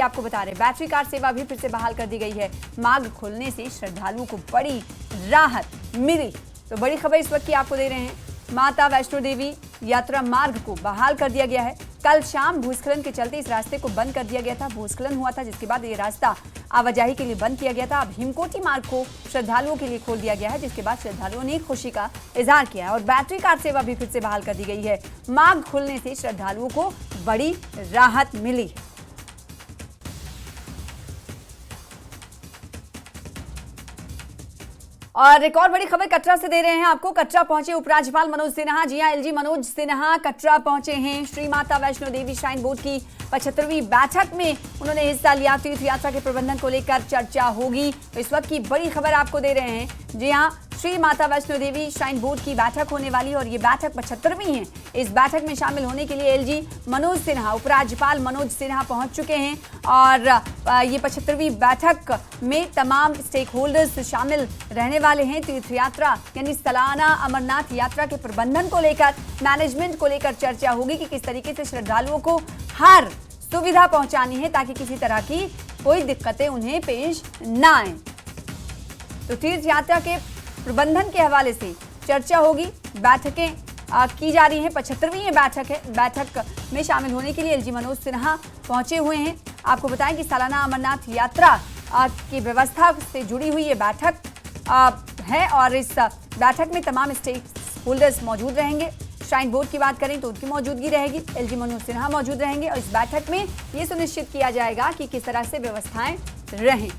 आपको बता रहे बैटरी कार सेवा भी फिर से बहाल कर दी गई है। मार्ग खुलने से श्रद्धालुओं को बड़ी राहत मिली। तो बड़ी खबर इस वक्त की आपको दे रहे हैं, माता वैष्णो देवी यात्रा मार्ग को बहाल कर दिया गया है। कल शाम भूस्खलन के चलते इस रास्ते को बंद कर दिया गया था। भूस्खलन हुआ था जिसके बाद ये रास्ता आवाजाही के लिए बंद किया गया था। अब हिमकोटी मार्ग को श्रद्धालुओं के लिए खोल दिया गया है, जिसके बाद श्रद्धालुओं ने खुशी का इजहार किया है और बैटरी कार सेवा भी फिर से बहाल कर दी गई है। मार्ग खुलने से श्रद्धालुओं को बड़ी राहत मिली है। और एक और बड़ी खबर कटरा से दे रहे हैं आपको। कटरा पहुंचे उपराज्यपाल मनोज सिन्हा। जी हां, एलजी मनोज सिन्हा कटरा पहुंचे हैं। श्री माता वैष्णो देवी श्राइन बोर्ड की 75वीं बैठक में उन्होंने हिस्सा लिया। तीर्थ यात्रा के प्रबंधन को लेकर चर्चा होगी। तो इस वक्त की बड़ी खबर आपको दे रहे हैं। जी हां, श्री माता वैष्णो देवी श्राइन बोर्ड की बैठक होने वाली है और ये बैठक 75वीं है। इस बैठक में शामिल होने के लिए एलजी मनोज सिन्हा, उपराज्यपाल मनोज सिन्हा पहुंच चुके हैं और ये 75वीं बैठक में तमाम स्टेक होल्डर्स शामिल रहने वाले हैं। तीर्थ यात्रा यानी सालाना अमरनाथ यात्रा के प्रबंधन को लेकर, मैनेजमेंट को लेकर चर्चा होगी कि किस तरीके से श्रद्धालुओं को हर सुविधा पहुंचानी है ताकि किसी तरह की कोई दिक्कतें उन्हें पेश ना आए। तो तीर्थ यात्रा के प्रबंधन के हवाले से चर्चा होगी। बैठकें की जा रही हैं। 75वीं बैठक है। बैठक में शामिल होने के लिए एलजी मनोज सिन्हा पहुंचे हुए हैं। आपको बताएं कि सालाना अमरनाथ यात्रा की व्यवस्था से जुड़ी हुई ये बैठक है और इस बैठक में तमाम स्टेक होल्डर्स मौजूद रहेंगे। श्राइन बोर्ड की बात करें तो उनकी मौजूदगी रहेगी। एलजी मनोज सिन्हा मौजूद रहेंगे और इस बैठक में ये सुनिश्चित किया जाएगा कि किस तरह से व्यवस्थाएं रहें।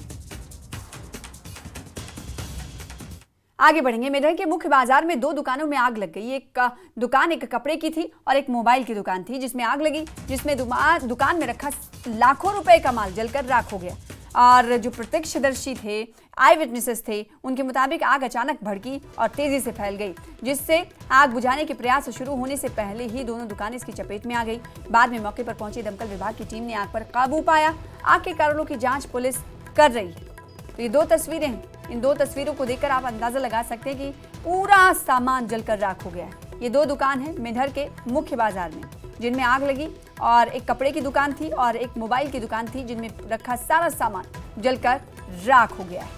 आगे बढ़ेंगे। मेरठ के मुख्य बाजार में 2 दुकानों में आग लग गई। एक दुकान एक कपड़े की थी और एक मोबाइल की दुकान थी, जिसमें आग लगी, जिसमें दुकान में रखा लाखों रुपए का माल जलकर राख हो गया। और जो प्रत्यक्षदर्शी थे, आई विटनेसेस थे, उनके मुताबिक आग अचानक भड़की और तेजी से फैल गई, जिससे आग बुझाने के प्रयास शुरू होने से पहले ही दोनों दुकानें इसकी चपेट में आ गई। बाद में मौके पर पहुंची दमकल विभाग की टीम ने आग पर काबू पाया। आग के कारणों की जांच पुलिस कर रही है। तो ये 2 तस्वीरें हैं। इन 2 तस्वीरों को देखकर आप अंदाजा लगा सकते हैं कि पूरा सामान जलकर राख हो गया है। ये 2 दुकान है मेढर के मुख्य बाजार में जिनमें आग लगी और एक कपड़े की दुकान थी और एक मोबाइल की दुकान थी जिनमें रखा सारा सामान जलकर राख हो गया है।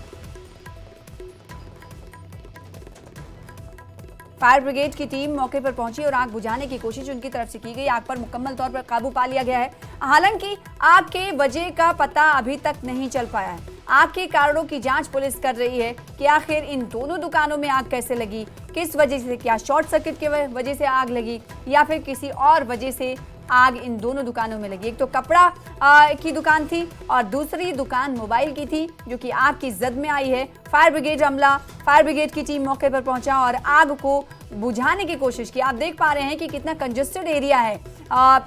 फायर ब्रिगेड की टीम मौके पर पहुंची और आग बुझाने की कोशिश उनकी तरफ से की गई। आग पर मुकम्मल तौर पर काबू पा लिया गया है। हालांकि आग के वजह का पता अभी तक नहीं चल पाया है। आग के कारणों की जांच पुलिस कर रही है कि आखिर इन दोनों दुकानों में आग कैसे लगी, किस वजह से, क्या शॉर्ट सर्किट की वजह से आग लगी या फिर किसी और वजह से आग इन दोनों दुकानों में लगी। एक तो कपड़ा की दुकान थी और दूसरी दुकान मोबाइल की थी जो कि आग की जद में आई है। फायर ब्रिगेड की टीम मौके पर पहुंचा और आग को बुझाने की कोशिश की। आप देख पा रहे हैं कि कितना कंजेस्टेड एरिया है।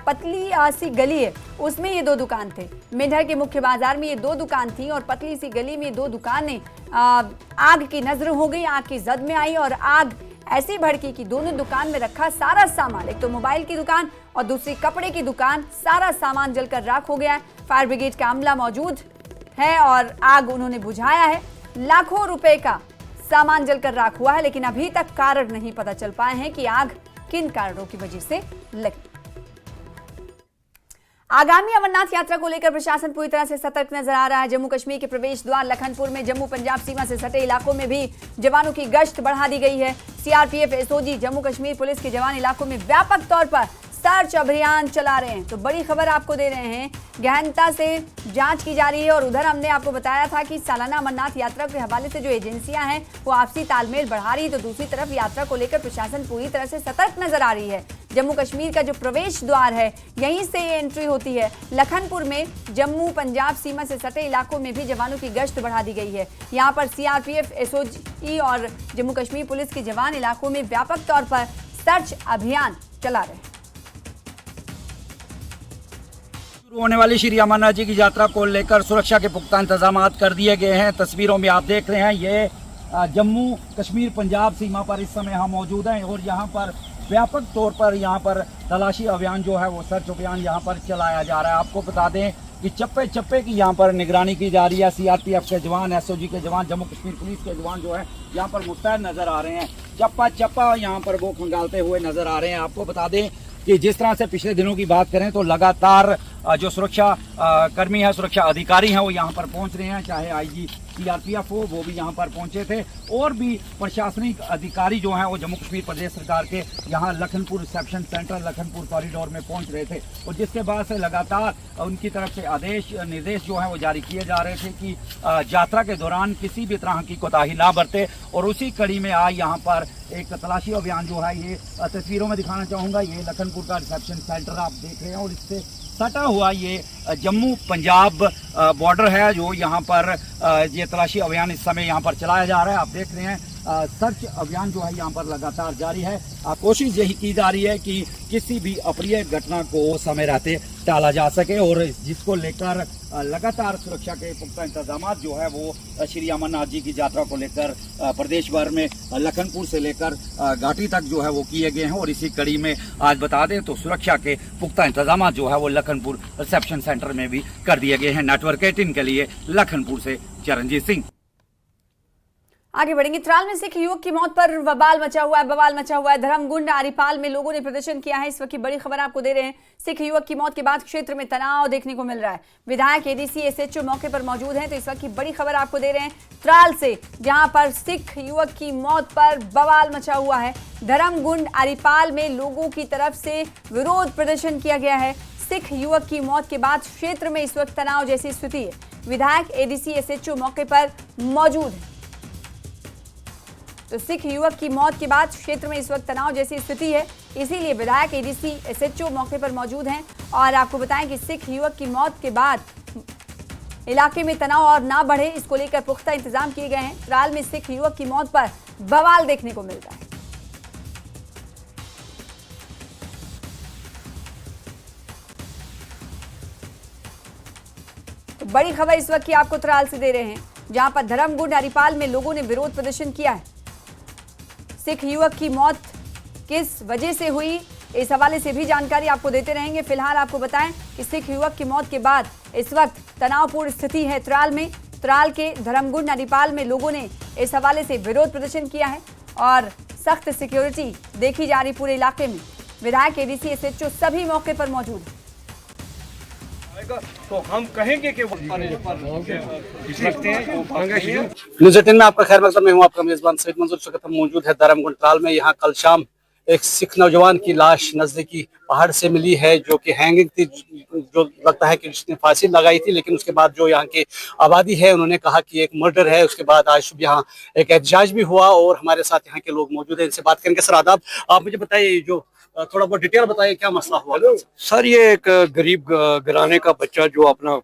पतली सी गली है, उसमें ये 2 दुकान थे। मेढर के मुख्य बाजार में ये 2 दुकान थी और पतली सी गली में 2 दुकानें आग की नजर हो गई, आग की जद में आई और आग ऐसी भड़की कि दोनों दुकान में रखा सारा सामान, एक तो मोबाइल की दुकान और दूसरी कपड़े की दुकान, सारा सामान जलकर राख हो गया है। फायर ब्रिगेड का अमला मौजूद है और आग उन्होंने बुझाया है। लाखों रुपए का सामान जलकर राख हुआ है, लेकिन अभी तक कारण नहीं पता चल पाए हैं कि आग किन कारणों की वजह से लगी। आगामी अमरनाथ यात्रा को लेकर प्रशासन पूरी तरह से सतर्क नजर आ रहा है। जम्मू कश्मीर के प्रवेश द्वार लखनपुर में जम्मू पंजाब सीमा से सटे इलाकों में भी जवानों की गश्त बढ़ा दी गई है। CRPF, SOG, Jammu Kashmir police के जवान इलाकों में व्यापक तौर पर सर्च अभियान चला रहे हैं। तो बड़ी खबर आपको दे रहे हैं, गहनता से जांच की जा रही है। और उधर हमने आपको बताया था कि सालाना अमरनाथ यात्रा के हवाले से जो एजेंसियां हैं वो आपसी तालमेल बढ़ा रही है, तो दूसरी तरफ यात्रा को लेकर प्रशासन पूरी तरह से सतर्क नजर आ रही है। जम्मू कश्मीर का जो प्रवेश द्वार है यहीं से ये एंट्री होती है। लखनपुर में जम्मू पंजाब सीमा से सटे इलाकों में भी जवानों की गश्त बढ़ा दी गई है। यहाँ पर सीआरपीएफ, एसओजी और जम्मू कश्मीर पुलिस के जवान इलाकों में व्यापक तौर पर सर्च अभियान चला रहे हैं। होने वाली श्री अमरनाथ जी की यात्रा को लेकर सुरक्षा के पुख्ता इंतजाम कर दिए गए हैं। तस्वीरों में आप देख रहे हैं, ये जम्मू कश्मीर पंजाब सीमा पर इस समय हम मौजूद हैं और यहाँ पर व्यापक तौर पर यहाँ पर तलाशी अभियान जो है वो सर्च अभियान यहाँ पर चलाया जा रहा है। आपको बता दें कि चप्पे चप्पे की यहाँ पर निगरानी की जा रही है। सीआरपीएफ के जवान, एसओजी के जवान, जम्मू कश्मीर पुलिस के जवान जो है यहाँ पर मुस्तैद नजर आ रहे हैं। चप्पा चप्पा यहाँ पर वो खंगालते हुए नजर आ रहे हैं। आपको बता दें कि जिस तरह से पिछले दिनों की बात करें तो लगातार जो सुरक्षा कर्मी है, सुरक्षा अधिकारी हैं, वो यहाँ पर पहुँच रहे हैं। चाहे IG CRPF हो, वो भी यहाँ पर पहुँचे थे, और भी प्रशासनिक अधिकारी जो हैं वो जम्मू कश्मीर प्रदेश सरकार के यहाँ Lakhanpur reception centre, Lakhanpur corridor में पहुँच रहे थे। और जिसके बाद से लगातार उनकी तरफ से आदेश निर्देश जो हैं वो जारी किए जा रहे थे कि यात्रा के दौरान किसी भी तरह की कोताही ना बरते। और उसी कड़ी में आज यहाँ पर एक तलाशी अभियान जो है, ये तस्वीरों में दिखाना चाहूँगा, ये लखनपुर का रिसेप्शन सेंटर आप देख रहे हैं, और इससे सटा हुआ ये जम्मू पंजाब बॉर्डर है, जो यहाँ पर ये तलाशी अभियान इस समय यहाँ पर चलाया जा रहा है। आप देख रहे हैं सर्च अभियान जो है यहाँ पर लगातार जारी है। कोशिश यही की जा रही है कि किसी भी अप्रिय घटना को समय रहते टाला जा सके, और जिसको लेकर लगातार सुरक्षा के पुख्ता इंतजाम जो है वो श्री अमरनाथ जी की यात्रा को लेकर प्रदेश भर में लखनपुर से लेकर घाटी तक जो है वो किए गए हैं। और इसी कड़ी में आज बता दें तो सुरक्षा के पुख्ता इंतजाम जो है वो लखनपुर रिसेप्शन सेंटर में भी कर दिए गए हैं। नेटवर्क 18 के लिए लखनपुर से चरणजीत सिंह। आगे बढ़ेंगे। त्राल में सिख युवक की मौत पर बवाल मचा हुआ है। धर्मगुंड आरीपाल में लोगों ने प्रदर्शन किया है। इस वक्त की बड़ी खबर आपको दे रहे हैं। सिख युवक की मौत के बाद क्षेत्र में तनाव देखने को मिल रहा है। विधायक ADC SHO मौके पर मौजूद हैं, तो इस वक्त की बड़ी खबर आपको दे रहे हैं त्राल से, जहां पर सिख युवक की मौत पर बवाल मचा हुआ है। धर्मगुंड आरीपाल में लोगों की तरफ से विरोध प्रदर्शन किया गया है। सिख युवक की मौत के बाद क्षेत्र में इस वक्त तनाव जैसी स्थिति है। विधायक ADC SHO मौके पर मौजूद है। तो सिख युवक की मौत के बाद क्षेत्र में इस वक्त तनाव जैसी स्थिति है, इसीलिए विधायक ADC SHO मौके पर मौजूद हैं। और आपको बताएं कि सिख युवक की मौत के बाद इलाके में तनाव और ना बढ़े, इसको लेकर पुख्ता इंतजाम किए गए हैं। त्राल में सिख युवक की मौत पर बवाल देखने को मिल रहा है। तो बड़ी खबर इस वक्त की आपको त्राल से दे रहे हैं, जहां पर धर्मगुंड आरीपाल में लोगों ने विरोध प्रदर्शन किया है। सिख युवक की मौत किस वजह से हुई, इस हवाले से भी जानकारी आपको देते रहेंगे। फिलहाल आपको बताएं कि सिख युवक की मौत के बाद इस वक्त तनावपूर्ण स्थिति है त्राल में। त्राल के धर्मगुंड आरीपाल में लोगों ने इस हवाले से विरोध प्रदर्शन किया है और सख्त सिक्योरिटी देखी जा रही पूरे इलाके में। विधायक ADC SHO सभी मौके पर मौजूद है। तो हम कहेंगे कि वो न्यूज़ 18 में आपका खैर मकदम। मैं हूं आपका मेजबान सईद मंजूर। इस वक्त हम मौजूद है धर्मगुंड त्राल में। यहाँ कल शाम एक सिख नौजवान की लाश नजदीकी पहाड़ से मिली है, जो कि हैंगिंग थी, जो लगता है कि जिसने फांसी लगाई थी। लेकिन उसके बाद जो यहाँ की आबादी है उन्होंने कहा कि एक मर्डर है। उसके बाद आज सुबह यहाँ एक एहतजाज भी हुआ और हमारे साथ यहाँ के लोग मौजूद हैं, इनसे बात करेंगे। सर आदाब, आप मुझे बताइए, जो थोड़ा बहुत डिटेल बताइए, क्या मसला हुआ? सर, ये एक गरीब घराने का बच्चा जो अपना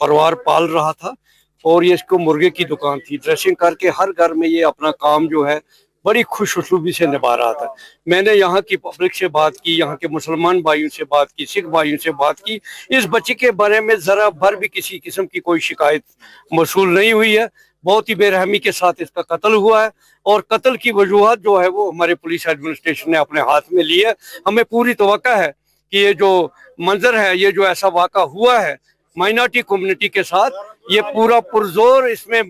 परिवार पाल रहा था, और ये इसको मुर्गे की दुकान थी। ड्रेसिंग करके हर घर में ये अपना काम जो है बड़ी खुश उसलूबी से निभा रहा था। मैंने यहाँ की पब्लिक से बात की, यहाँ के मुसलमान भाइयों से बात की, सिख भाइयों से बात की। इस बच्चे के बारे में जरा भर भी किसी किस्म की कोई शिकायत मौसूल नहीं हुई है। बहुत ही बेरहमी के साथ इसका कत्ल हुआ है, और कत्ल की वजूहत जो है वो हमारे पुलिस एडमिनिस्ट्रेशन ने अपने हाथ में ली है। हमें पूरी तवक्का है कि ये जो मंजर है, ये जो ऐसा वाक़ा हुआ है माइनॉरिटी कम्युनिटी के साथ, ये पूरा पुरजोर इसमें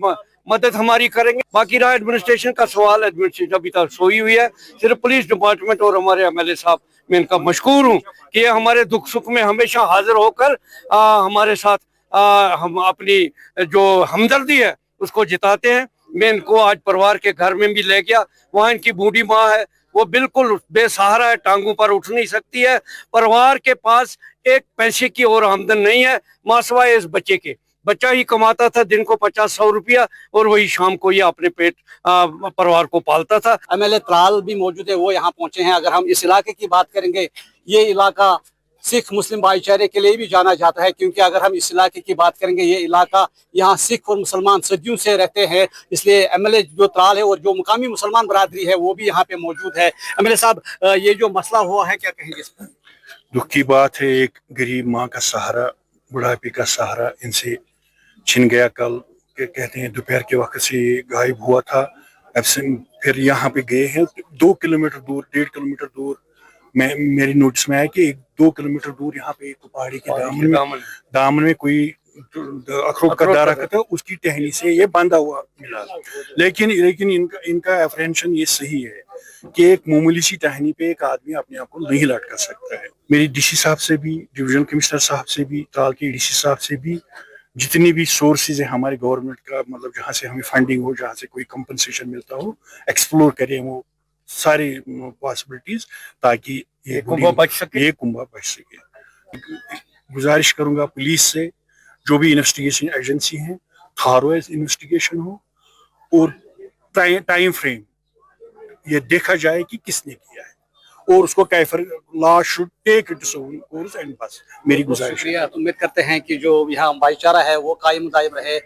मदद हमारी करेंगे। बाकी रहा एडमिनिस्ट्रेशन का सवाल, एडमिनिस्ट्रेशन अभी तक सोई हुई है। सिर्फ पुलिस डिपार्टमेंट और हमारे MLA साहब, मैं इनका मशकूर हूँ कि ये हमारे दुख सुख में हमेशा हाजिर होकर हमारे साथ हम अपनी जो हमदर्दी है उसको जिताते हैं। मैं इनको आज परिवार के घर में भी ले गया। वहाँ इनकी बूढ़ी माँ है, वो बिल्कुल बेसहारा है, टांगों पर उठ नहीं सकती है। परिवार के पास एक पैसे की और आमदन नहीं है मासवाए इस बच्चे के। बच्चा ही कमाता था दिन को 50-100 रुपया, और वही शाम को ये अपने पेट परिवार को पालता था। MLA त्राल भी मौजूद है, वो यहाँ पहुंचे हैं। अगर हम इस इलाके की बात करेंगे, ये इलाका सिख मुस्लिम भाईचारे के लिए भी जाना जाता है, क्योंकि अगर हम इस इलाके की बात करेंगे, ये इलाका यहाँ सिख और मुसलमान सदियों से रहते हैं। इसलिए MLA जो त्राल है और जो मुकामी मुसलमान बरादरी है वो भी यहाँ पे मौजूद है। MLA साहब, ये जो मसला हुआ है, क्या कहेंगे इस पर? दुख की बात है, एक गरीब माँ का सहारा, बुढ़ापे का सहारा इनसे छिन गया। कल कहते हैं दोपहर के वक्त से गायब हुआ था। अब फिर यहाँ पे गए हैं 2 किलोमीटर दूर, 1.5 किलोमीटर दूर। मेरी नोटिस में आया कि 2 किलोमीटर दूर यहाँ पे एक पहाड़ी के दामन में कोई अखरोट का दरख्त है, उसकी टहनी से ये बांधा हुआ मिला। लेकिन इनका एप्रहेंशन ये सही है कि एक मामूली सी टहनी पे एक आदमी अपने आप को नहीं लटका सकता है। मेरी डीसी साहब से भी, डिवीजनल कमिश्नर साहब से भी, त्राल के डीसी साहब से भी, जितनी भी सोर्सेज है हमारे गवर्नमेंट का, मतलब जहाँ से हमें फंडिंग हो, जहाँ से कोई कंपनसेशन मिलता हो, एक्सप्लोर करें वो सारी पॉसिबिलिटीज, ताकि ये कुंभा बच सके। ये कुंभा बच सके। गुजारिश करूंगा पुलिस से, जो भी इन्वेस्टिगेशन एजेंसी हैं, थारो इन्वेस्टिगेशन हो और टाइम फ्रेम ये देखा जाए कि किसने किया है और उसको कैफर law should take its own course and बस मेरी गुजारिश है। शुक्रिया। उम्मीद करते हैं कि जो यहाँ भाईचारा है वो कायम दायम रहे।